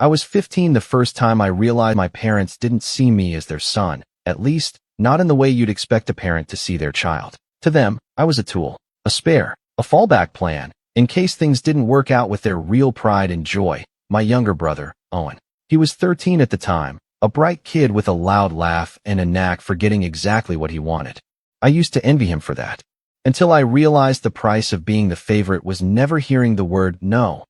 I was 15 the first time I realized my parents didn't see me as their son, at least, not in the way you'd expect a parent to see their child. To them, I was a tool, a spare, a fallback plan, in case things didn't work out with their real pride and joy. My younger brother, Owen. He was 13 at the time, a bright kid with a loud laugh and a knack for getting exactly what he wanted. I used to envy him for that. Until I realized the price of being the favorite was never hearing the word no,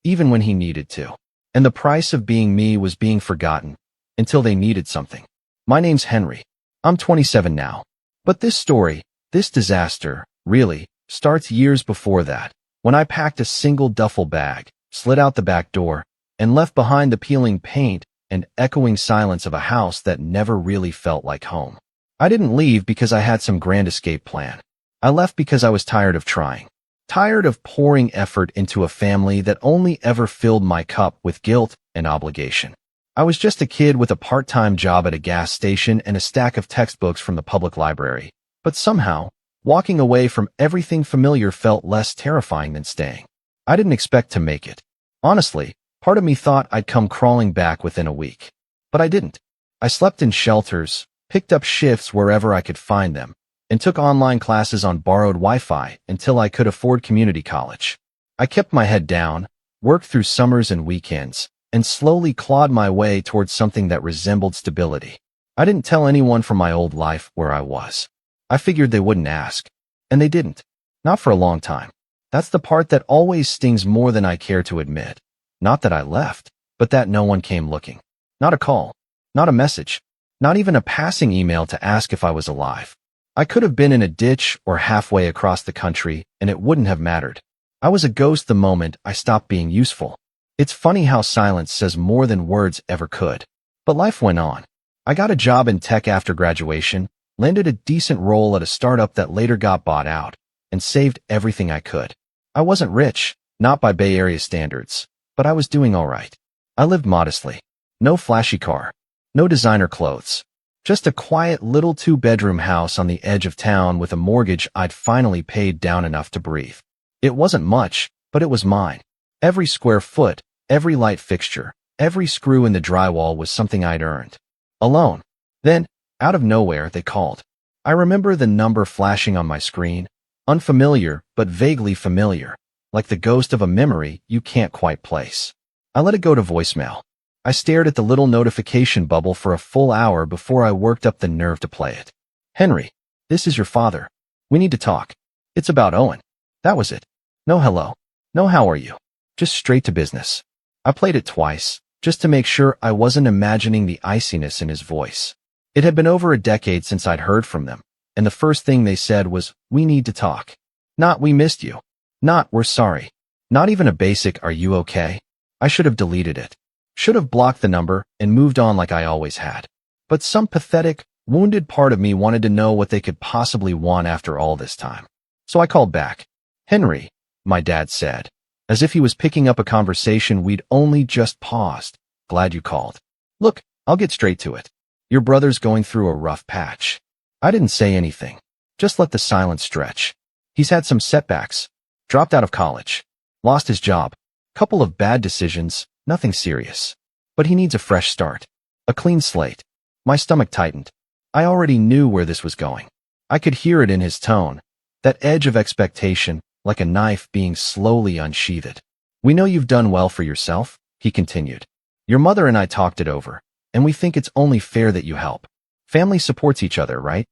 even when he needed to. And the price of being me was being forgotten, until they needed something. My name's Henry. I'm 27 now. But this story, this disaster, really, starts years before that, when I packed a single duffel bag, slid out the back door, and left behind the peeling paint and echoing silence of a house that never really felt like home. I didn't leave because I had some grand escape plan. I left because I was tired of trying. Tired of pouring effort into a family that only ever filled my cup with guilt and obligation. I was just a kid with a part-time job at a gas station and a stack of textbooks from the public library. But somehow, walking away from everything familiar felt less terrifying than staying. I didn't expect to make it. Honestly, part of me thought I'd come crawling back within a week. But I didn't. I slept in shelters, picked up shifts wherever I could find them, and took online classes on borrowed Wi-Fi until I could afford community college. I kept my head down, worked through summers and weekends, and slowly clawed my way towards something that resembled stability. I didn't tell anyone from my old life where I was. I figured they wouldn't ask. And they didn't. Not for a long time. That's the part that always stings more than I care to admit. Not that I left, but that no one came looking. Not a call. Not a message. Not even a passing email to ask if I was alive. I could have been in a ditch or halfway across the country, and it wouldn't have mattered. I was a ghost the moment I stopped being useful. It's funny how silence says more than words ever could. But life went on. I got a job in tech after graduation, landed a decent role at a startup that later got bought out, and saved everything I could. I wasn't rich, not by Bay Area standards, but I was doing all right. I lived modestly. No flashy car. No designer clothes. Just a quiet little two-bedroom house on the edge of town with a mortgage I'd finally paid down enough to breathe. It wasn't much, but it was mine. Every square foot, every light fixture, every screw in the drywall was something I'd earned. Alone. Then, out of nowhere, they called. I remember the number flashing on my screen, unfamiliar but vaguely familiar, like the ghost of a memory you can't quite place. I let it go to voicemail. I stared at the little notification bubble for a full hour before I worked up the nerve to play it. Henry, this is your father. We need to talk. It's about Owen. That was it. No hello. No how are you. Just straight to business. I played it twice, just to make sure I wasn't imagining the iciness in his voice. It had been over a decade since I'd heard from them, and the first thing they said was, "We need to talk." Not, "We missed you." Not, "We're sorry." Not even a basic, "Are you okay?" I should have deleted it. Should have blocked the number and moved on like I always had. But some pathetic, wounded part of me wanted to know what they could possibly want after all this time. So I called back. "Henry," my dad said, as if he was picking up a conversation we'd only just paused. "Glad you called. Look, I'll get straight to it. Your brother's going through a rough patch." I didn't say anything. Just let the silence stretch. He's had some setbacks. Dropped out of college. Lost his job. Couple of bad decisions. Nothing serious. But he needs a fresh start. A clean slate. My stomach tightened. I already knew where this was going. I could hear it in his tone. That edge of expectation, like a knife being slowly unsheathed. "We know you've done well for yourself," he continued. "Your mother and I talked it over, and we think it's only fair that you help. Family supports each other, right?"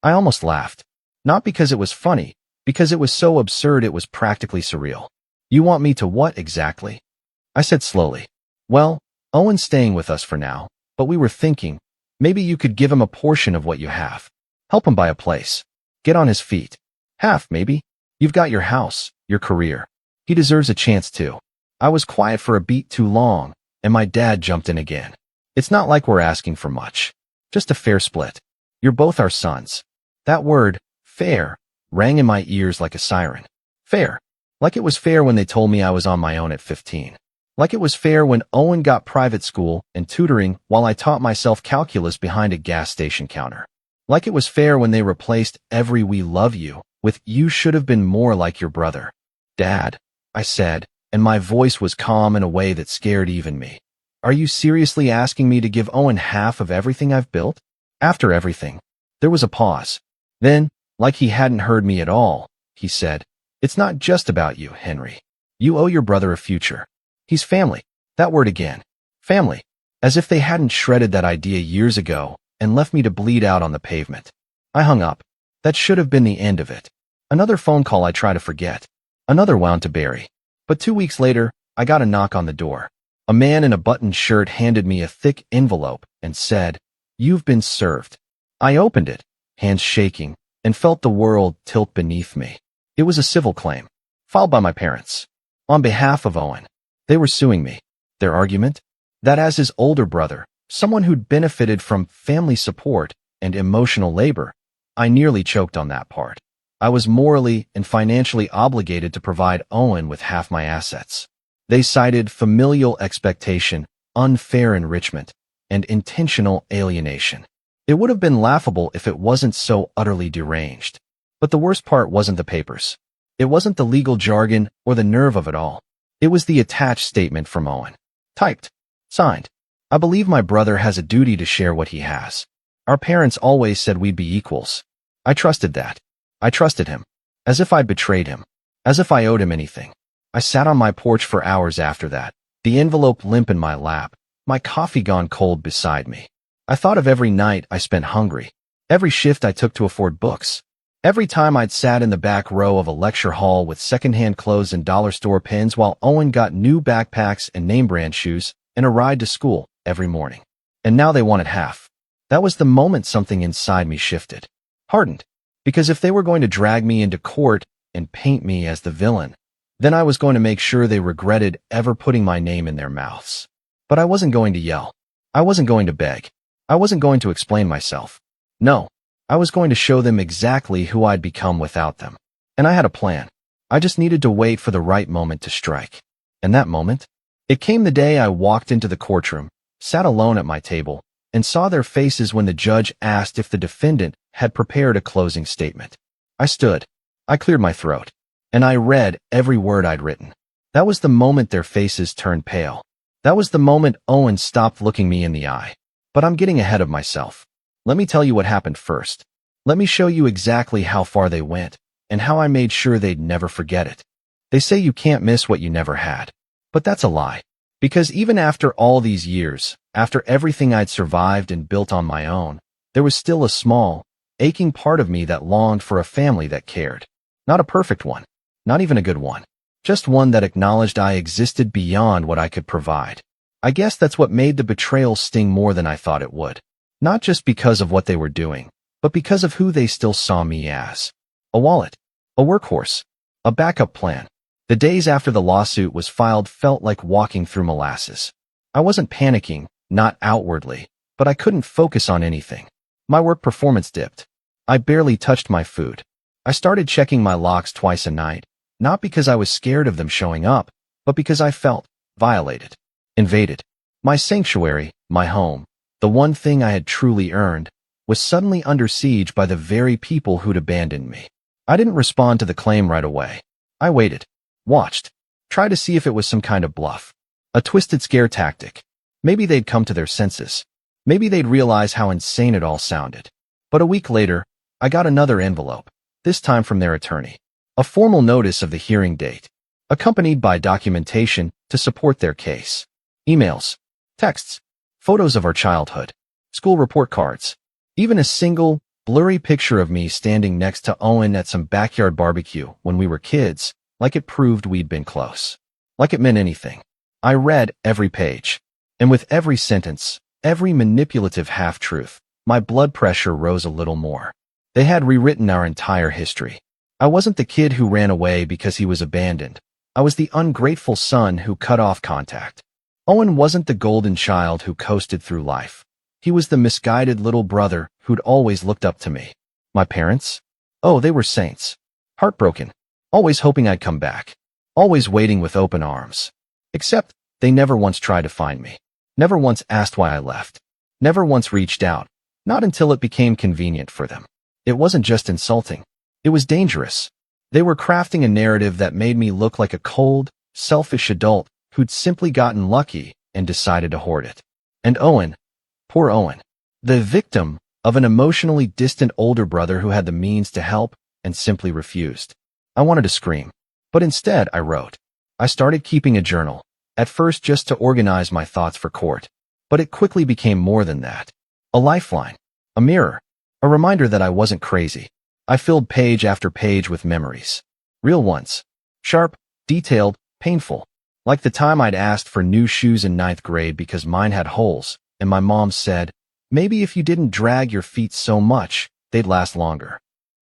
I almost laughed. Not because it was funny, because it was so absurd it was practically surreal. "You want me to what exactly?" I said slowly. "Well, Owen's staying with us for now, but we were thinking, maybe you could give him a portion of what you have. Help him buy a place. Get on his feet. Half, maybe. You've got your house, your career. He deserves a chance too." I was quiet for a beat too long, and my dad jumped in again. "It's not like we're asking for much. Just a fair split. You're both our sons." That word, fair, rang in my ears like a siren. Fair. Like it was fair when they told me I was on my own at 15. Like it was fair when Owen got private school and tutoring while I taught myself calculus behind a gas station counter. Like it was fair when they replaced every "we love you" with "you should have been more like your brother." "Dad," I said, and my voice was calm in a way that scared even me. Are you seriously asking me to give Owen half of everything I've built? After everything. There was a pause. Then, like he hadn't heard me at all, he said, "It's not just about you, Henry. You owe your brother a future. He's family." That word again. Family. As if they hadn't shredded that idea years ago and left me to bleed out on the pavement. I hung up. That should have been the end of it. Another phone call I try to forget. Another wound to bury. But 2 weeks later, I got a knock on the door. A man in a buttoned shirt handed me a thick envelope and said, "You've been served." I opened it, hands shaking, and felt the world tilt beneath me. It was a civil claim, filed by my parents, on behalf of Owen. They were suing me. Their argument? That as his older brother, someone who'd benefited from family support and emotional labor, I nearly choked on that part. I was morally and financially obligated to provide Owen with half my assets. They cited familial expectation, unfair enrichment, and intentional alienation. It would have been laughable if it wasn't so utterly deranged. But the worst part wasn't the papers. It wasn't the legal jargon or the nerve of it all. It was the attached statement from Owen. Typed. Signed. I believe my brother has a duty to share what he has. Our parents always said we'd be equals. I trusted that. I trusted him. As if I'd betrayed him. As if I owed him anything. I sat on my porch for hours after that, the envelope limp in my lap, my coffee gone cold beside me. I thought of every night I spent hungry, every shift I took to afford books, every time I'd sat in the back row of a lecture hall with secondhand clothes and dollar store pens while Owen got new backpacks and name-brand shoes and a ride to school every morning. And now they wanted half. That was the moment something inside me shifted. Hardened. Because if they were going to drag me into court and paint me as the villain, then I was going to make sure they regretted ever putting my name in their mouths. But I wasn't going to yell. I wasn't going to beg. I wasn't going to explain myself. No, I was going to show them exactly who I'd become without them. And I had a plan. I just needed to wait for the right moment to strike. And that moment? It came the day I walked into the courtroom, sat alone at my table, and saw their faces when the judge asked if the defendant had prepared a closing statement. I stood. I cleared my throat. And I read every word I'd written. That was the moment their faces turned pale. That was the moment Owen stopped looking me in the eye. But I'm getting ahead of myself. Let me tell you what happened first. Let me show you exactly how far they went, and how I made sure they'd never forget it. They say you can't miss what you never had. But that's a lie. Because even after all these years, after everything I'd survived and built on my own, there was still a small, aching part of me that longed for a family that cared. Not a perfect one. Not even a good one. Just one that acknowledged I existed beyond what I could provide. I guess that's what made the betrayal sting more than I thought it would. Not just because of what they were doing, but because of who they still saw me as. A wallet. A workhorse. A backup plan. The days after the lawsuit was filed felt like walking through molasses. I wasn't panicking, not outwardly, but I couldn't focus on anything. My work performance dipped. I barely touched my food. I started checking my locks twice a night, not because I was scared of them showing up, but because I felt violated, invaded. My sanctuary, my home, the one thing I had truly earned, was suddenly under siege by the very people who'd abandoned me. I didn't respond to the claim right away. I waited, watched, tried to see if it was some kind of bluff, a twisted scare tactic. Maybe they'd come to their senses. Maybe they'd realize how insane it all sounded. But a week later, I got another envelope. This time from their attorney. A formal notice of the hearing date, accompanied by documentation to support their case. Emails, texts, photos of our childhood, school report cards, even a single, blurry picture of me standing next to Owen at some backyard barbecue when we were kids, like it proved we'd been close. Like it meant anything. I read every page. And with every sentence, every manipulative half-truth, my blood pressure rose a little more. They had rewritten our entire history. I wasn't the kid who ran away because he was abandoned. I was the ungrateful son who cut off contact. Owen wasn't the golden child who coasted through life. He was the misguided little brother who'd always looked up to me. My parents? Oh, they were saints. Heartbroken. Always hoping I'd come back. Always waiting with open arms. Except, they never once tried to find me. Never once asked why I left. Never once reached out. Not until it became convenient for them. It wasn't just insulting. It was dangerous. They were crafting a narrative that made me look like a cold, selfish adult who'd simply gotten lucky and decided to hoard it. And Owen, poor Owen, the victim of an emotionally distant older brother who had the means to help and simply refused. I wanted to scream, but instead I wrote. I started keeping a journal, at first just to organize my thoughts for court, but it quickly became more than that. A lifeline, a mirror, a reminder that I wasn't crazy. I filled page after page with memories. Real ones. Sharp, detailed, painful. Like the time I'd asked for new shoes in ninth grade because mine had holes, and my mom said, maybe if you didn't drag your feet so much, they'd last longer.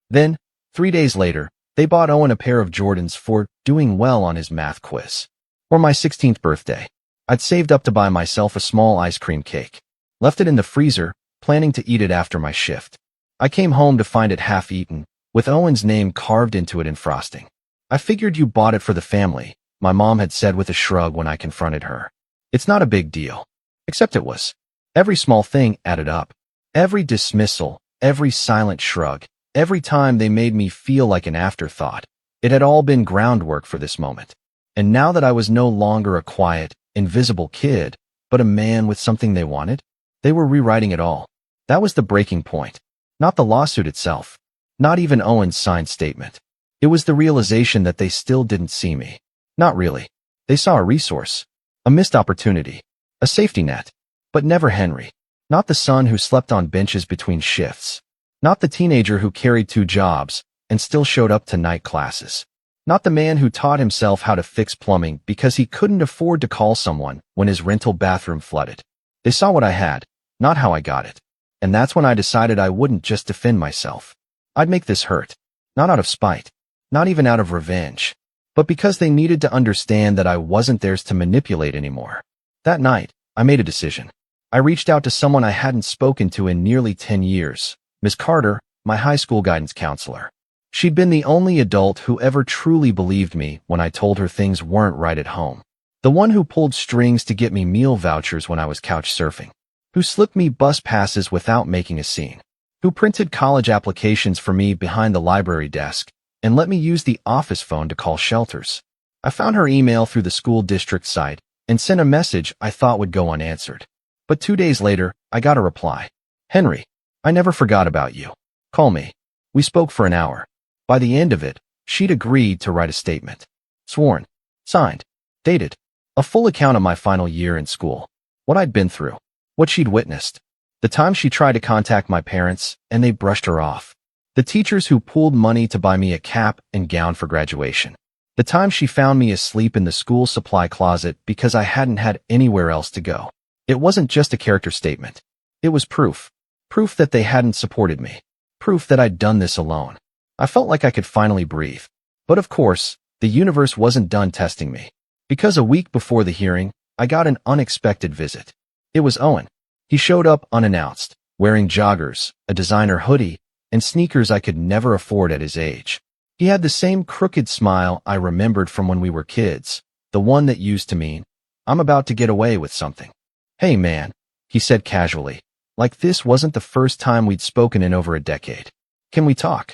Then, 3 days later, they bought Owen a pair of Jordans for doing well on his math quiz. For my 16th birthday, I'd saved up to buy myself a small ice cream cake. Left it in the freezer, planning to eat it after my shift. I came home to find it half-eaten, with Owen's name carved into it in frosting. I figured you bought it for the family, my mom had said with a shrug when I confronted her. It's not a big deal. Except it was. Every small thing added up. Every dismissal, every silent shrug, every time they made me feel like an afterthought. It had all been groundwork for this moment. And now that I was no longer a quiet, invisible kid, but a man with something they wanted, they were rewriting it all. That was the breaking point. Not the lawsuit itself. Not even Owen's signed statement. It was the realization that they still didn't see me. Not really. They saw a resource. A missed opportunity. A safety net. But never Henry. Not the son who slept on benches between shifts. Not the teenager who carried 2 jobs and still showed up to night classes. Not the man who taught himself how to fix plumbing because he couldn't afford to call someone when his rental bathroom flooded. They saw what I had, not how I got it. And that's when I decided I wouldn't just defend myself. I'd make this hurt. Not out of spite. Not even out of revenge. But because they needed to understand that I wasn't theirs to manipulate anymore. That night, I made a decision. I reached out to someone I hadn't spoken to in nearly 10 years. Ms. Carter, my high school guidance counselor. She'd been the only adult who ever truly believed me when I told her things weren't right at home. The one who pulled strings to get me meal vouchers when I was couch surfing. Who slipped me bus passes without making a scene. Who printed college applications for me behind the library desk and let me use the office phone to call shelters. I found her email through the school district site and sent a message I thought would go unanswered. But 2 days later, I got a reply. Henry, I never forgot about you. Call me. We spoke for an hour. By the end of it, she'd agreed to write a statement. Sworn. Signed. Dated. A full account of my final year in school. What I'd been through. What she'd witnessed. The time she tried to contact my parents, and they brushed her off. The teachers who pooled money to buy me a cap and gown for graduation. The time she found me asleep in the school supply closet because I hadn't had anywhere else to go. It wasn't just a character statement. It was proof. Proof that they hadn't supported me. Proof that I'd done this alone. I felt like I could finally breathe. But of course, the universe wasn't done testing me. Because a week before the hearing, I got an unexpected visit. It was Owen. He showed up unannounced, wearing joggers, a designer hoodie, and sneakers I could never afford at his age. He had the same crooked smile I remembered from when we were kids, the one that used to mean, I'm about to get away with something. Hey man, he said casually, like this wasn't the first time we'd spoken in over a decade. Can we talk?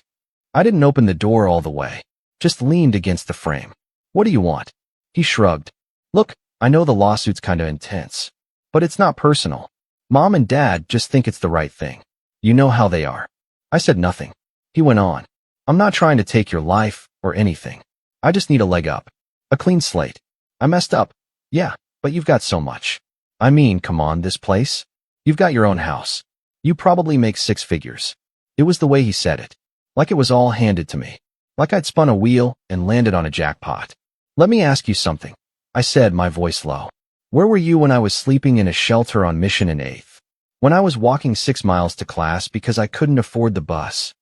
I didn't open the door all the way, just leaned against the frame. What do you want? He shrugged. Look, I know the lawsuit's kinda intense, but it's not personal. Mom and Dad just think it's the right thing. You know how they are. I said nothing. He went on. I'm not trying to take your life or anything. I just need a leg up. A clean slate. I messed up. Yeah, but you've got so much. I mean, come on, this place. You've got your own house. You probably make 6 figures. It was the way he said it. Like it was all handed to me. Like I'd spun a wheel and landed on a jackpot. Let me ask you something, I said, my voice low. Where were you when I was sleeping in a shelter on Mission and 8th? When I was walking 6 miles to class because I couldn't afford the bus?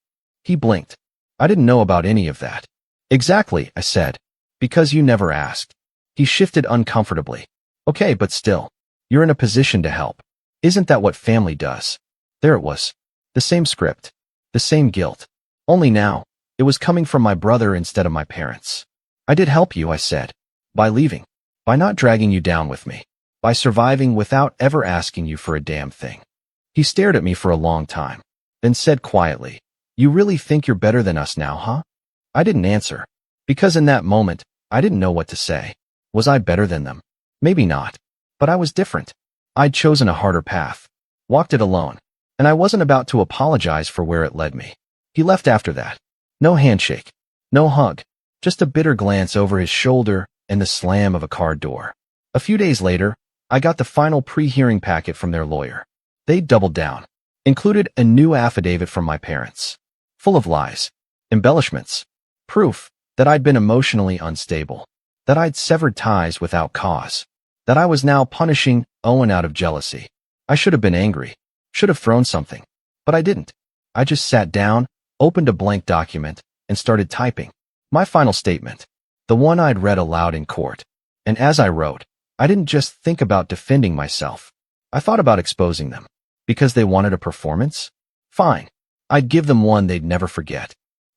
He blinked. I didn't know about any of that. Exactly, I said. Because you never asked. He shifted uncomfortably. Okay, but still. You're in a position to help. Isn't that what family does? There it was. The same script. The same guilt. Only now, it was coming from my brother instead of my parents. I did help you, I said. By leaving. By not dragging you down with me. By surviving without ever asking you for a damn thing. He stared at me for a long time. Then said quietly, You really think you're better than us now, huh? I didn't answer. Because in that moment, I didn't know what to say. Was I better than them? Maybe not. But I was different. I'd chosen a harder path, walked it alone, and I wasn't about to apologize for where it led me. He left after that. No handshake, no hug, just a bitter glance over his shoulder and the slam of a car door. A few days later, I got the final pre-hearing packet from their lawyer. They doubled down, included a new affidavit from my parents, full of lies, embellishments, proof that I'd been emotionally unstable, that I'd severed ties without cause, that I was now punishing Owen out of jealousy. I should have been angry, should have thrown something, but I didn't. I just sat down, opened a blank document, and started typing. My final statement, the one I'd read aloud in court. And as I wrote, I didn't just think about defending myself. I thought about exposing them. Because they wanted a performance? Fine. I'd give them one they'd never forget.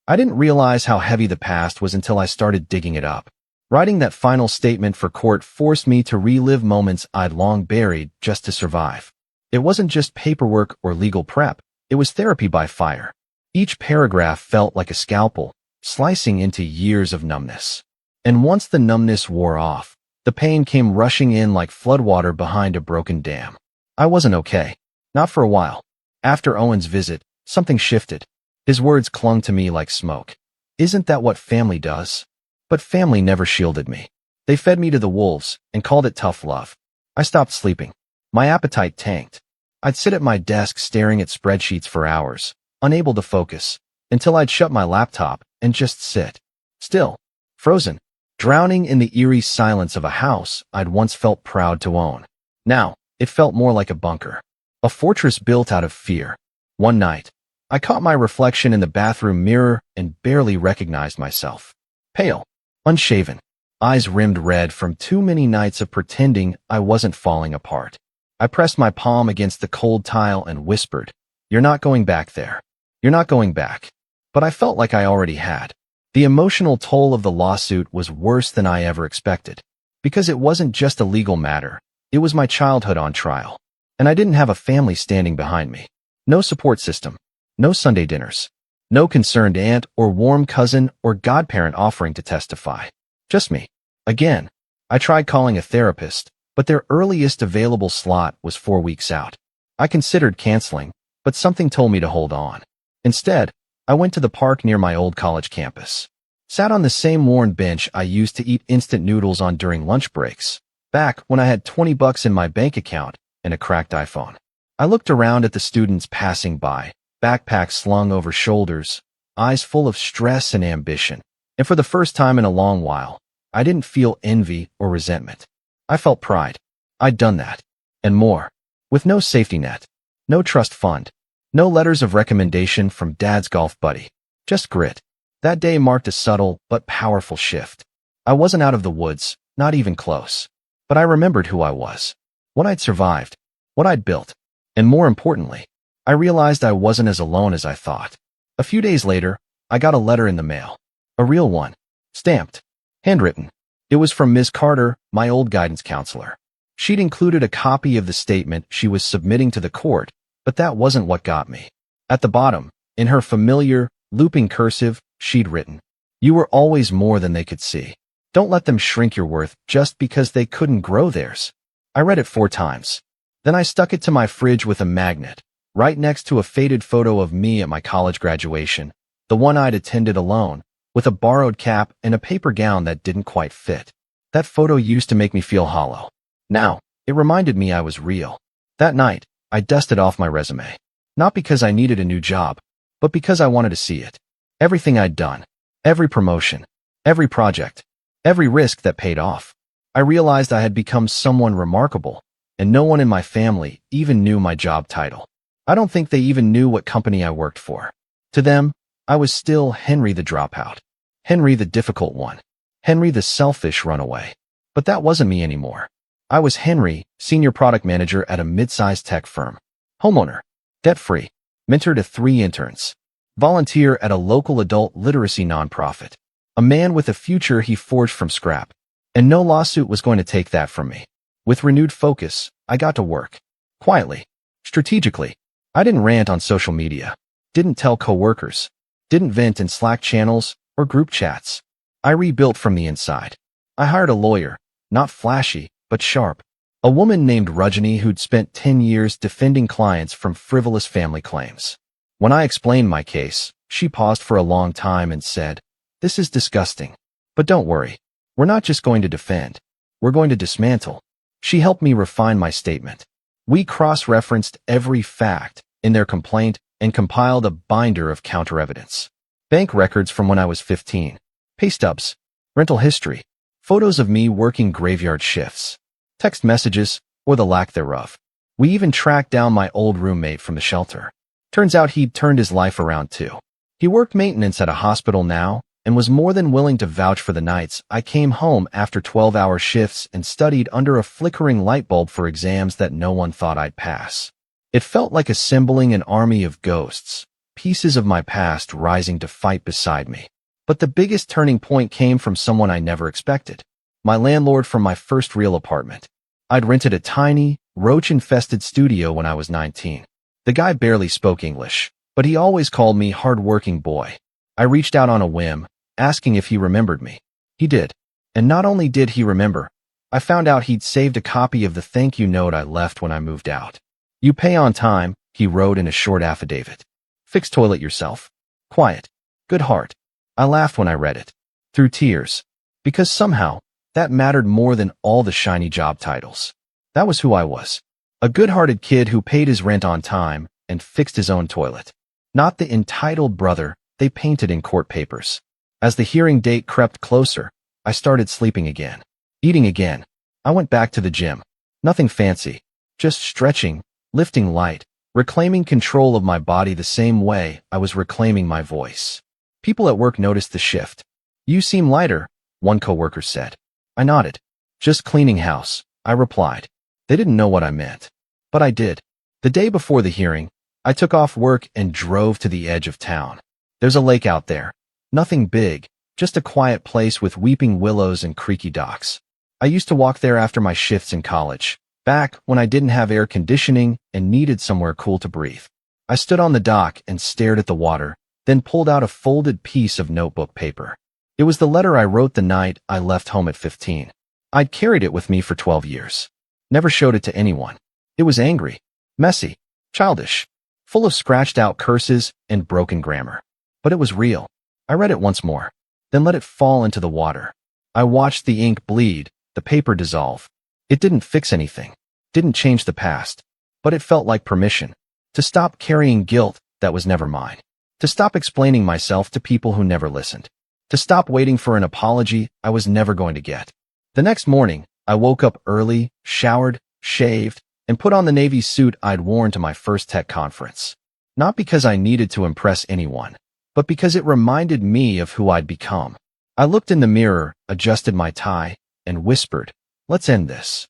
I didn't realize how heavy the past was until I started digging it up. Writing that final statement for court forced me to relive moments I'd long buried just to survive. It wasn't just paperwork or legal prep. It was therapy by fire. Each paragraph felt like a scalpel, slicing into years of numbness. And once the numbness wore off, the pain came rushing in like floodwater behind a broken dam. I wasn't okay. Not for a while. After Owen's visit, something shifted. His words clung to me like smoke. Isn't that what family does? But family never shielded me. They fed me to the wolves and called it tough love. I stopped sleeping. My appetite tanked. I'd sit at my desk staring at spreadsheets for hours, unable to focus, until I'd shut my laptop and just sit. Still, frozen, drowning in the eerie silence of a house I'd once felt proud to own. Now, it felt more like a bunker. A fortress built out of fear. One night, I caught my reflection in the bathroom mirror and barely recognized myself. Pale, unshaven, eyes rimmed red from too many nights of pretending I wasn't falling apart. I pressed my palm against the cold tile and whispered, "You're not going back there. You're not going back." But I felt like I already had. The emotional toll of the lawsuit was worse than I ever expected. Because it wasn't just a legal matter, it was my childhood on trial. And I didn't have a family standing behind me. No support system. No Sunday dinners. No concerned aunt or warm cousin or godparent offering to testify. Just me. Again, I tried calling a therapist, but their earliest available slot was 4 weeks out. I considered canceling, but something told me to hold on. Instead, I went to the park near my old college campus. Sat on the same worn bench I used to eat instant noodles on during lunch breaks, back when I had $20 in my bank account and a cracked iPhone. I looked around at the students passing by, backpacks slung over shoulders, eyes full of stress and ambition. And for the first time in a long while, I didn't feel envy or resentment. I felt pride. I'd done that. And more. With no safety net. No trust fund. No letters of recommendation from Dad's golf buddy. Just grit. That day marked a subtle but powerful shift. I wasn't out of the woods, not even close. But I remembered who I was. What I'd survived. What I'd built. And more importantly, I realized I wasn't as alone as I thought. A few days later, I got a letter in the mail. A real one. Stamped. Handwritten. It was from Ms. Carter, my old guidance counselor. She'd included a copy of the statement she was submitting to the court, but that wasn't what got me. At the bottom, in her familiar, looping cursive, she'd written, "You were always more than they could see. Don't let them shrink your worth just because they couldn't grow theirs." I read it 4 times. Then I stuck it to my fridge with a magnet, right next to a faded photo of me at my college graduation, the one I'd attended alone, with a borrowed cap and a paper gown that didn't quite fit. That photo used to make me feel hollow. Now, it reminded me I was real. That night, I dusted off my resume. Not because I needed a new job, but because I wanted to see it. Everything I'd done. Every promotion. Every project. Every risk that paid off. I realized I had become someone remarkable, and no one in my family even knew my job title. I don't think they even knew what company I worked for. To them, I was still Henry the dropout. Henry the difficult one. Henry the selfish runaway. But that wasn't me anymore. I was Henry, senior product manager at a mid-sized tech firm. Homeowner. Debt-free. Mentor to 3 interns. Volunteer at a local adult literacy nonprofit. A man with a future he forged from scrap. And no lawsuit was going to take that from me. With renewed focus, I got to work. Quietly. Strategically. I didn't rant on social media. Didn't tell coworkers. Didn't vent in Slack channels or group chats. I rebuilt from the inside. I hired a lawyer, not flashy, but sharp. A woman named Rajani who'd spent 10 years defending clients from frivolous family claims. When I explained my case, she paused for a long time and said, "This is disgusting. But don't worry. We're not just going to defend. We're going to dismantle." She helped me refine my statement. We cross-referenced every fact in their complaint and compiled a binder of counter-evidence. Bank records from when I was 15, pay stubs, rental history, photos of me working graveyard shifts, text messages, or the lack thereof. We even tracked down my old roommate from the shelter. Turns out he'd turned his life around too. He worked maintenance at a hospital now and was more than willing to vouch for the nights I came home after 12-hour shifts and studied under a flickering light bulb for exams that no one thought I'd pass. It felt like assembling an army of ghosts, pieces of my past rising to fight beside me. But the biggest turning point came from someone I never expected. My landlord from my first real apartment. I'd rented a tiny, roach-infested studio when I was 19. The guy barely spoke English, but he always called me hard-working boy. I reached out on a whim, asking if he remembered me. He did. And not only did he remember, I found out he'd saved a copy of the thank you note I left when I moved out. "You pay on time," he wrote in a short affidavit. "Fix toilet yourself. Quiet. Good heart." I laughed when I read it, through tears, because somehow that mattered more than all the shiny job titles. That was who I was. A good-hearted kid who paid his rent on time and fixed his own toilet. Not the entitled brother they painted in court papers. As the hearing date crept closer, I started sleeping again, eating again. I went back to the gym. Nothing fancy, just stretching, lifting light, reclaiming control of my body the same way I was reclaiming my voice. People at work noticed the shift. "You seem lighter," one coworker said. I nodded. "Just cleaning house," I replied. They didn't know what I meant, but I did. The day before the hearing, I took off work and drove to the edge of town. There's a lake out there. Nothing big, just a quiet place with weeping willows and creaky docks. I used to walk there after my shifts in college, back when I didn't have air conditioning and needed somewhere cool to breathe. I stood on the dock and stared at the water, then pulled out a folded piece of notebook paper. It was the letter I wrote the night I left home at 15. I'd carried it with me for 12 years. Never showed it to anyone. It was angry, messy, childish, full of scratched-out curses and broken grammar. But it was real. I read it once more, then let it fall into the water. I watched the ink bleed, the paper dissolve. It didn't fix anything, didn't change the past, but it felt like permission to stop carrying guilt that was never mine, to stop explaining myself to people who never listened, to stop waiting for an apology I was never going to get. The next morning, I woke up early, showered, shaved, and put on the Navy suit I'd worn to my first tech conference. Not because I needed to impress anyone, but because it reminded me of who I'd become. I looked in the mirror, adjusted my tie, and whispered, "Let's end this."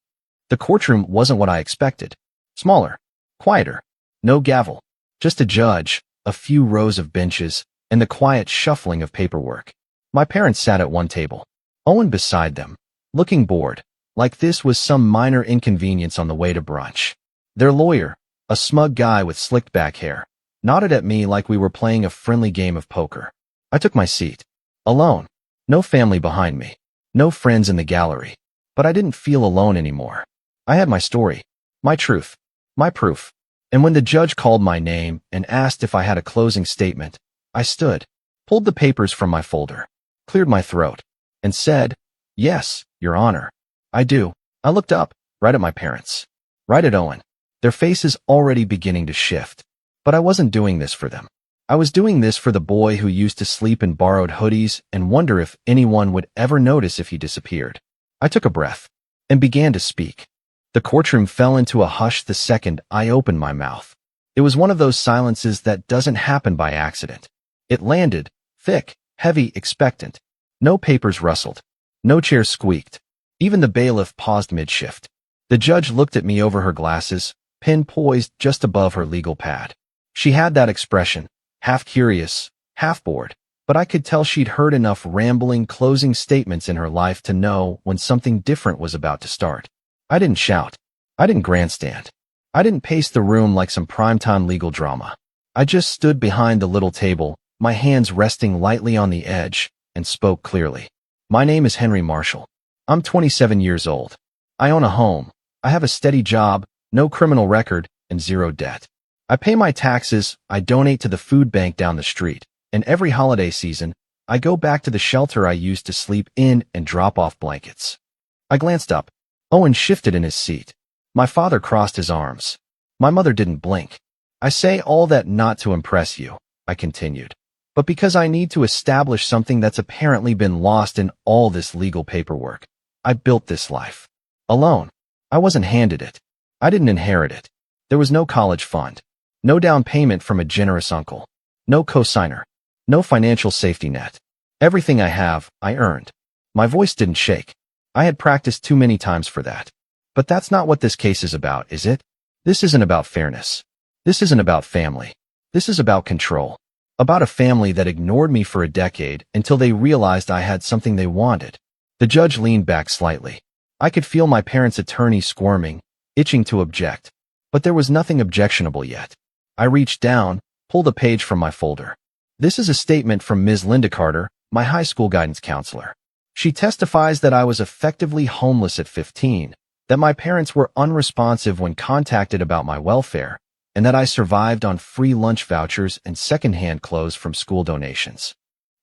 The courtroom wasn't what I expected. Smaller, quieter, no gavel, just a judge, a few rows of benches, and the quiet shuffling of paperwork. My parents sat at one table, Owen beside them, looking bored, like this was some minor inconvenience on the way to brunch. Their lawyer, a smug guy with slicked back hair, nodded at me like we were playing a friendly game of poker. I took my seat. Alone. No family behind me. No friends in the gallery. But I didn't feel alone anymore. I had my story. My truth. My proof. And when the judge called my name and asked if I had a closing statement, I stood, pulled the papers from my folder, cleared my throat, and said, "Yes, Your Honor. I do." I looked up, right at my parents. Right at Owen. Their faces already beginning to shift. But I wasn't doing this for them. I was doing this for the boy who used to sleep in borrowed hoodies and wonder if anyone would ever notice if he disappeared. I took a breath and began to speak. The courtroom fell into a hush the second I opened my mouth. It was one of those silences that doesn't happen by accident. It landed, thick, heavy, expectant. No papers rustled. No chairs squeaked. Even the bailiff paused mid-shift. The judge looked at me over her glasses, pen poised just above her legal pad. She had that expression, half curious, half bored, but I could tell she'd heard enough rambling closing statements in her life to know when something different was about to start. I didn't shout. I didn't grandstand. I didn't pace the room like some primetime legal drama. I just stood behind the little table, my hands resting lightly on the edge, and spoke clearly. "My name is Henry Marshall. I'm 27 years old. I own a home. I have a steady job, no criminal record, and zero debt. I pay my taxes, I donate to the food bank down the street, and every holiday season, I go back to the shelter I used to sleep in and drop off blankets. I glanced up. Owen shifted in his seat. My father crossed his arms. My mother didn't blink. I say all that not to impress you, I continued, but because I need to establish something that's apparently been lost in all this legal paperwork. I built this life. Alone. I wasn't handed it. I didn't inherit it. There was no college fund. No down payment from a generous uncle. No cosigner. No financial safety net. Everything I have, I earned. My voice didn't shake. I had practiced too many times for that. But that's not what this case is about, is it? This isn't about fairness. This isn't about family. This is about control. About a family that ignored me for a decade until they realized I had something they wanted. The judge leaned back slightly. I could feel my parents' attorney squirming, itching to object. But there was nothing objectionable yet. I reached down, pulled a page from my folder. This is a statement from Ms. Linda Carter, my high school guidance counselor. She testifies that I was effectively homeless at 15, that my parents were unresponsive when contacted about my welfare, and that I survived on free lunch vouchers and secondhand clothes from school donations.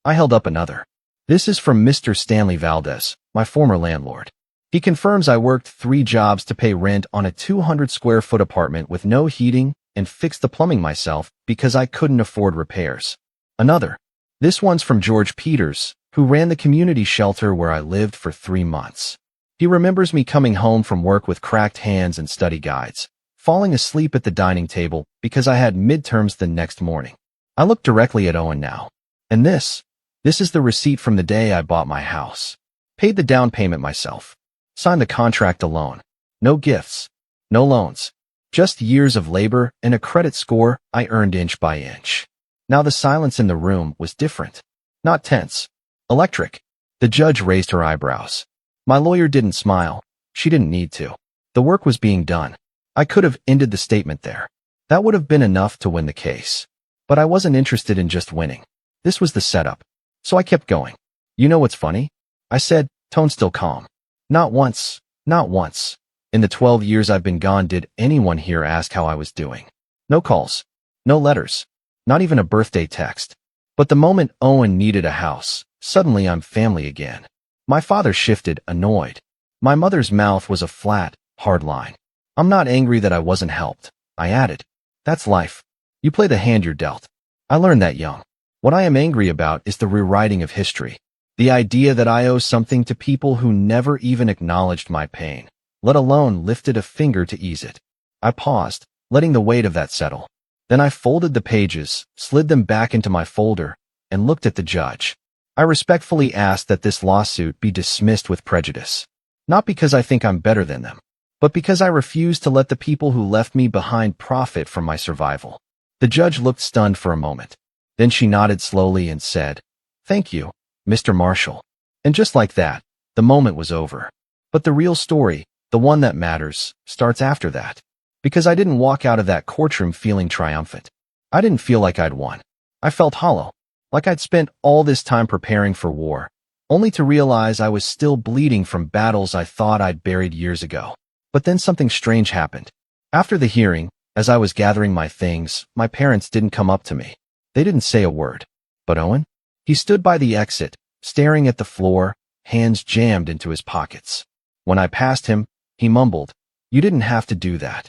I held up another. This is from Mr. Stanley Valdez, my former landlord. He confirms I worked 3 jobs to pay rent on a 200-square-foot apartment with no heating and fixed the plumbing myself because I couldn't afford repairs. Another. This one's from George Peters, who ran the community shelter where I lived for 3 months. He remembers me coming home from work with cracked hands and study guides, falling asleep at the dining table because I had midterms the next morning. I look directly at Owen now. And this is the receipt from the day I bought my house. Paid the down payment myself. Signed the contract alone. No gifts. No loans. Just years of labor and a credit score I earned inch by inch. Now the silence in the room was different. Not tense. Electric. The judge raised her eyebrows. My lawyer didn't smile. She didn't need to. The work was being done. I could have ended the statement there. That would have been enough to win the case. But I wasn't interested in just winning. This was the setup. So I kept going. You know what's funny? I said, tone still calm. Not once. Not once. In the 12 years I've been gone, did anyone here ask how I was doing? No calls. No letters. Not even a birthday text. But the moment Owen needed a house, suddenly I'm family again. My father shifted, annoyed. My mother's mouth was a flat, hard line. I'm not angry that I wasn't helped. I added. That's life. You play the hand you're dealt. I learned that young. What I am angry about is the rewriting of history. The idea that I owe something to people who never even acknowledged my pain, let alone lifted a finger to ease it. I paused, letting the weight of that settle. Then I folded the pages, slid them back into my folder, and looked at the judge. I respectfully asked that this lawsuit be dismissed with prejudice. Not because I think I'm better than them, but because I refuse to let the people who left me behind profit from my survival. The judge looked stunned for a moment. Then she nodded slowly and said, "Thank you, Mr. Marshall." And just like that, the moment was over. But the real story, the one that matters, starts after that. Because I didn't walk out of that courtroom feeling triumphant. I didn't feel like I'd won. I felt hollow, like I'd spent all this time preparing for war, only to realize I was still bleeding from battles I thought I'd buried years ago. But then something strange happened. After the hearing, as I was gathering my things, my parents didn't come up to me. They didn't say a word. But Owen? He stood by the exit, staring at the floor, hands jammed into his pockets. When I passed him, he mumbled, "You didn't have to do that."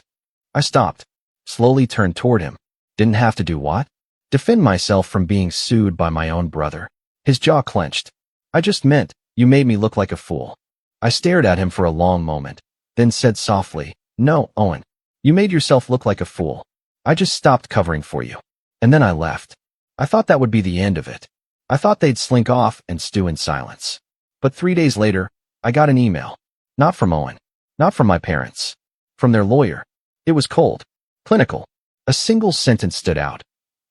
I stopped, slowly turned toward him. Didn't have to do what? Defend myself from being sued by my own brother. His jaw clenched. I just meant, you made me look like a fool. I stared at him for a long moment, then said softly, "No, Owen. You made yourself look like a fool. I just stopped covering for you." And then I left. I thought that would be the end of it. I thought they'd slink off and stew in silence. But 3 days later, I got an email. Not from Owen. Not from my parents. From their lawyer. It was cold. Clinical. A single sentence stood out.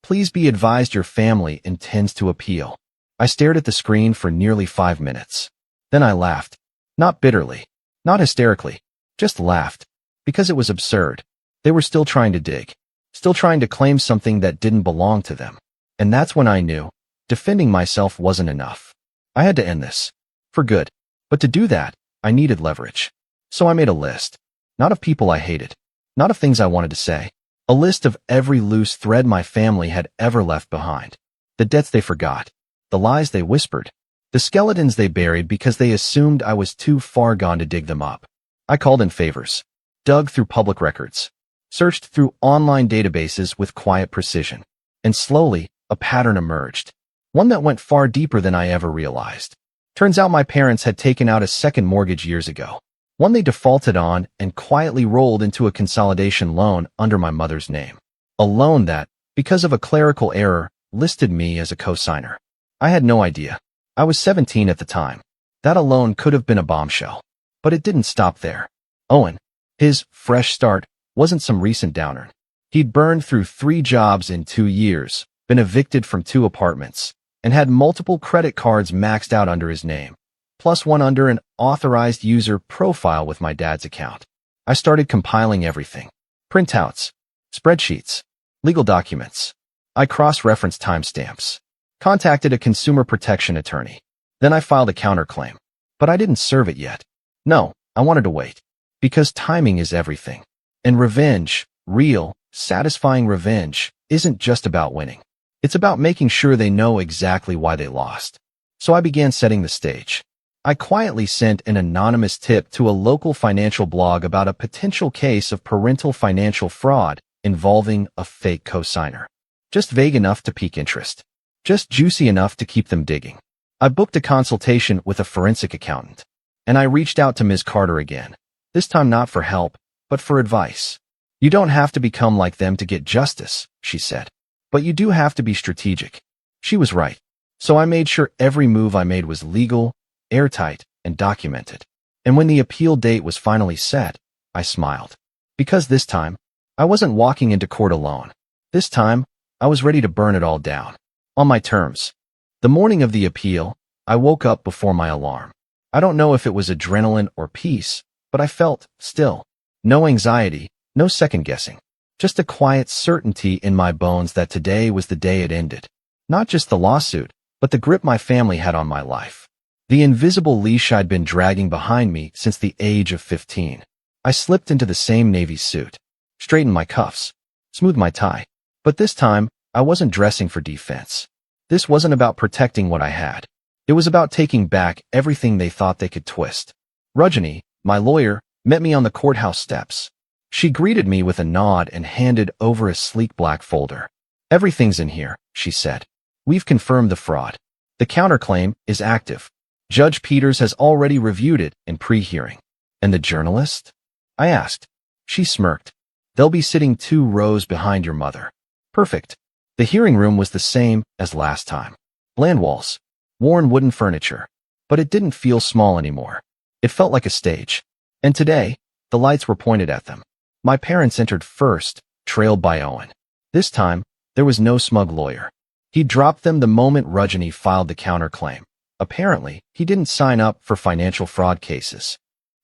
"Please be advised your family intends to appeal." I stared at the screen for nearly 5 minutes. Then I laughed. Not bitterly. Not hysterically. Just laughed. Because it was absurd. They were still trying to dig. Still trying to claim something that didn't belong to them. And that's when I knew. Defending myself wasn't enough. I had to end this. For good. But to do that, I needed leverage. So I made a list. Not of people I hated. Not of things I wanted to say. A list of every loose thread my family had ever left behind. The debts they forgot. The lies they whispered. The skeletons they buried because they assumed I was too far gone to dig them up. I called in favors. Dug through public records. Searched through online databases with quiet precision. And slowly, a pattern emerged. One that went far deeper than I ever realized. Turns out my parents had taken out a second mortgage years ago. One they defaulted on and quietly rolled into a consolidation loan under my mother's name. A loan that, because of a clerical error, listed me as a co-signer. I had no idea. I was 17 at the time. That alone could have been a bombshell. But it didn't stop there. Owen, his fresh start, wasn't some recent downer. He'd burned through 3 jobs in 2 years, been evicted from 2 apartments, and had multiple credit cards maxed out under his name, plus one under an authorized user profile with my dad's account. I started compiling everything. Printouts, spreadsheets, legal documents. I cross-referenced timestamps. Contacted a consumer protection attorney. Then I filed a counterclaim. But I didn't serve it yet. No, I wanted to wait. Because timing is everything. And revenge, real, satisfying revenge, isn't just about winning. It's about making sure they know exactly why they lost. So I began setting the stage. I quietly sent an anonymous tip to a local financial blog about a potential case of parental financial fraud involving a fake cosigner. Just vague enough to pique interest. Just juicy enough to keep them digging. I booked a consultation with a forensic accountant. And I reached out to Ms. Carter again. This time not for help, but for advice. You don't have to become like them to get justice, she said. But you do have to be strategic. She was right. So I made sure every move I made was legal, airtight, and documented. And when the appeal date was finally set, I smiled. Because this time, I wasn't walking into court alone. This time, I was ready to burn it all down. On my terms. The morning of the appeal, I woke up before my alarm. I don't know if it was adrenaline or peace, but I felt, still, no anxiety, no second guessing. Just a quiet certainty in my bones that today was the day it ended. Not just the lawsuit, but the grip my family had on my life. The invisible leash I'd been dragging behind me since the age of 15. I slipped into the same navy suit, straightened my cuffs, smoothed my tie. But this time, I wasn't dressing for defense. This wasn't about protecting what I had. It was about taking back everything they thought they could twist. Rajani, my lawyer, met me on the courthouse steps. She greeted me with a nod and handed over a sleek black folder. Everything's in here, she said. We've confirmed the fraud. The counterclaim is active. Judge Peters has already reviewed it in pre-hearing. And the journalist? I asked. She smirked. They'll be sitting 2 rows behind your mother. Perfect. The hearing room was the same as last time. Bland walls. Worn wooden furniture. But it didn't feel small anymore. It felt like a stage. And today, the lights were pointed at them. My parents entered first, trailed by Owen. This time, there was no smug lawyer. He dropped them the moment Rajani filed the counterclaim. Apparently, he didn't sign up for financial fraud cases.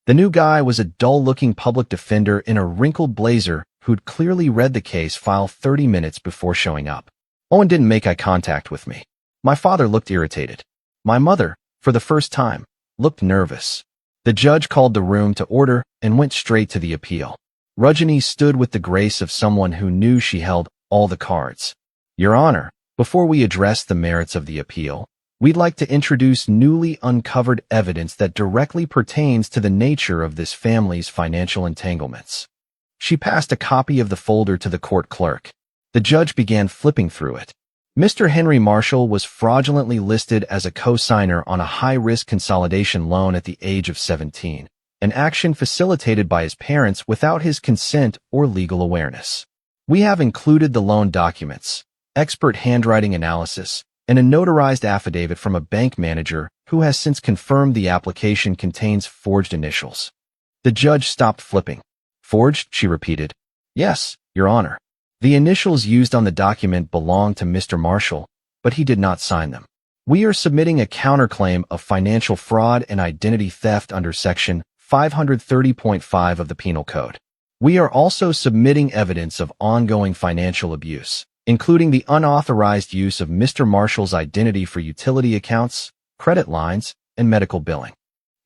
The new guy was a dull-looking public defender in a wrinkled blazer who'd clearly read the case file 30 minutes before showing up. Owen didn't make eye contact with me. My father looked irritated. My mother, for the first time, looked nervous. The judge called the room to order and went straight to the appeal. Rajani stood with the grace of someone who knew she held all the cards. Your Honor, before we address the merits of the appeal, we'd like to introduce newly uncovered evidence that directly pertains to the nature of this family's financial entanglements. She passed a copy of the folder to the court clerk. The judge began flipping through it. Mr. Henry Marshall was fraudulently listed as a co-signer on a high-risk consolidation loan at the age of 17, an action facilitated by his parents without his consent or legal awareness. We have included the loan documents, expert handwriting analysis, and a notarized affidavit from a bank manager who has since confirmed the application contains forged initials. The judge stopped flipping. Forged, she repeated. Yes, Your Honor. The initials used on the document belong to Mr. Marshall, but he did not sign them. We are submitting a counterclaim of financial fraud and identity theft under Section 530.5 of the Penal Code. We are also submitting evidence of ongoing financial abuse, including the unauthorized use of Mr. Marshall's identity for utility accounts, credit lines, and medical billing.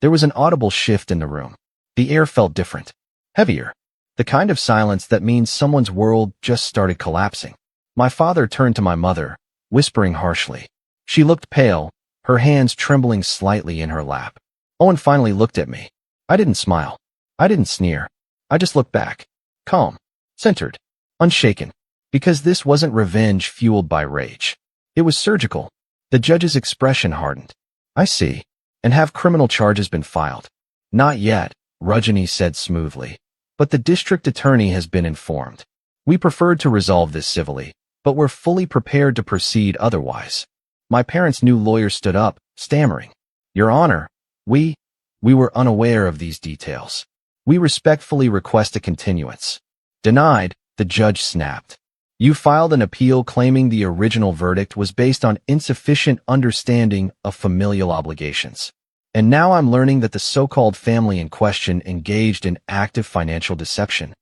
There was an audible shift in the room. The air felt different. Heavier. The kind of silence that means someone's world just started collapsing. My father turned to my mother, whispering harshly. She looked pale, her hands trembling slightly in her lap. Owen finally looked at me. I didn't smile. I didn't sneer. I just looked back. Calm. Centered. Unshaken. Because this wasn't revenge fueled by rage. It was surgical. The judge's expression hardened. I see. And have criminal charges been filed? Not yet, Rajani said smoothly. But the district attorney has been informed. We preferred to resolve this civilly, but we're fully prepared to proceed otherwise. My parents' new lawyer stood up, stammering. Your Honor, we were unaware of these details. We respectfully request a continuance. Denied, the judge snapped. You filed an appeal claiming the original verdict was based on insufficient understanding of familial obligations. And now I'm learning that the so-called family in question engaged in active financial deception.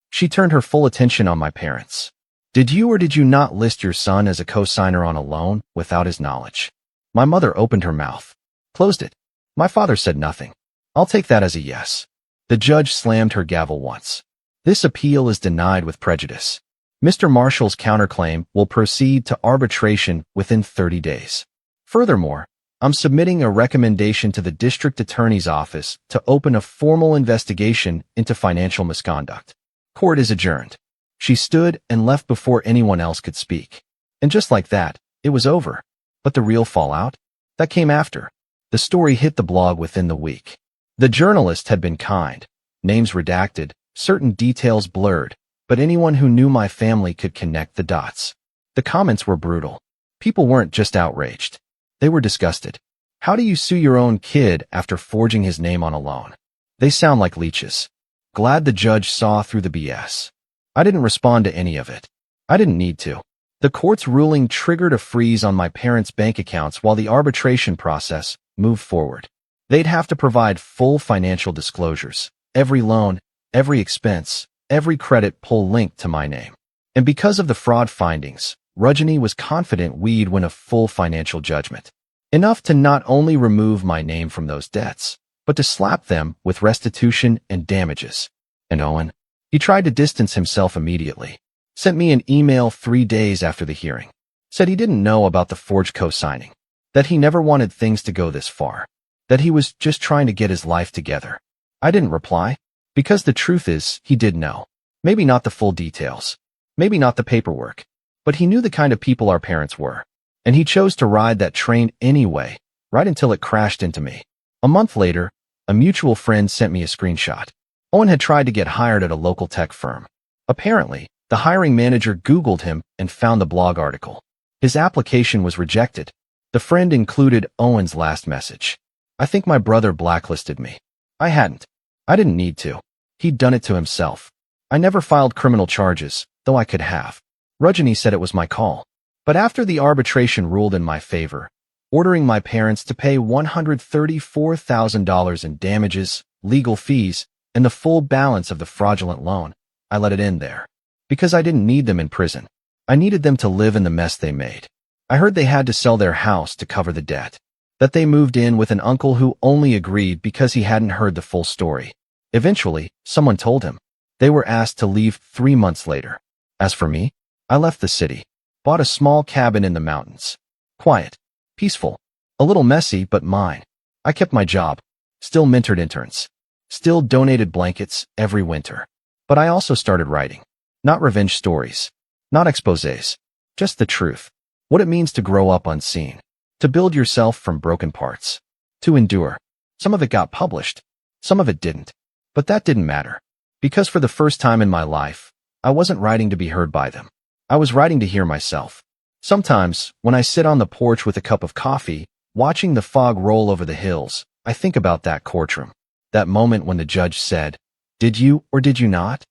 She turned her full attention on my parents. Did you or did you not list your son as a co-signer on a loan without his knowledge? My mother opened her mouth, closed it. My father said nothing. I'll take that as a yes. The judge slammed her gavel once. This appeal is denied with prejudice. Mr. Marshall's counterclaim will proceed to arbitration within 30 days. Furthermore, I'm submitting a recommendation to the district attorney's office to open a formal investigation into financial misconduct. Court is adjourned. She stood and left before anyone else could speak. And just like that, it was over. But the real fallout? That came after. The story hit the blog within the week. The journalist had been kind. Names redacted, certain details blurred, but anyone who knew my family could connect the dots. The comments were brutal. People weren't just outraged. They were disgusted. How do you sue your own kid after forging his name on a loan? They sound like leeches. Glad the judge saw through the BS. I didn't respond to any of it. I didn't need to. The court's ruling triggered a freeze on my parents' bank accounts while the arbitration process moved forward. They'd have to provide full financial disclosures, every loan, every expense, every credit pull linked to my name. And because of the fraud findings, Rajani was confident we'd win a full financial judgment. Enough to not only remove my name from those debts, but to slap them with restitution and damages. And Owen? He tried to distance himself immediately. Sent me an email 3 days after the hearing. Said he didn't know about the forged co-signing. That he never wanted things to go this far. That he was just trying to get his life together. I didn't reply. Because the truth is, he did know. Maybe not the full details. Maybe not the paperwork. But he knew the kind of people our parents were. And he chose to ride that train anyway, right until it crashed into me. A month later, a mutual friend sent me a screenshot. Owen had tried to get hired at a local tech firm. Apparently, the hiring manager Googled him and found the blog article. His application was rejected. The friend included Owen's last message. I think my brother blacklisted me. I hadn't. I didn't need to. He'd done it to himself. I never filed criminal charges, though I could have. Rajani said it was my call. But after the arbitration ruled in my favor, ordering my parents to pay $134,000 in damages, legal fees, and the full balance of the fraudulent loan, I let it end there. Because I didn't need them in prison. I needed them to live in the mess they made. I heard they had to sell their house to cover the debt. That they moved in with an uncle who only agreed because he hadn't heard the full story. Eventually, someone told him. They were asked to leave 3 months later. As for me, I left the city. Bought a small cabin in the mountains. Quiet. Peaceful. A little messy, but mine. I kept my job. Still mentored interns. Still donated blankets every winter. But I also started writing. Not revenge stories. Not exposés. Just the truth. What it means to grow up unseen. To build yourself from broken parts. To endure. Some of it got published. Some of it didn't. But that didn't matter. Because for the first time in my life, I wasn't writing to be heard by them. I was writing to hear myself. Sometimes, when I sit on the porch with a cup of coffee, watching the fog roll over the hills, I think about that courtroom. That moment when the judge said, "Did you or did you not?"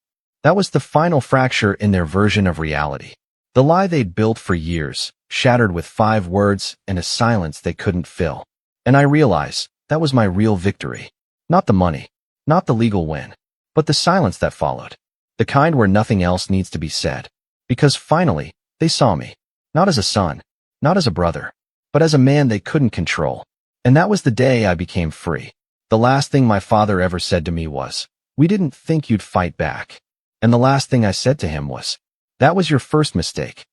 That was the final fracture in their version of reality. The lie they'd built for years, shattered with 5 words and a silence they couldn't fill. And I realized that was my real victory. Not the money, not the legal win, but the silence that followed. The kind where nothing else needs to be said. Because finally, they saw me. Not as a son, not as a brother, but as a man they couldn't control. And that was the day I became free. The last thing my father ever said to me was, We didn't think you'd fight back. And the last thing I said to him was, that was your first mistake.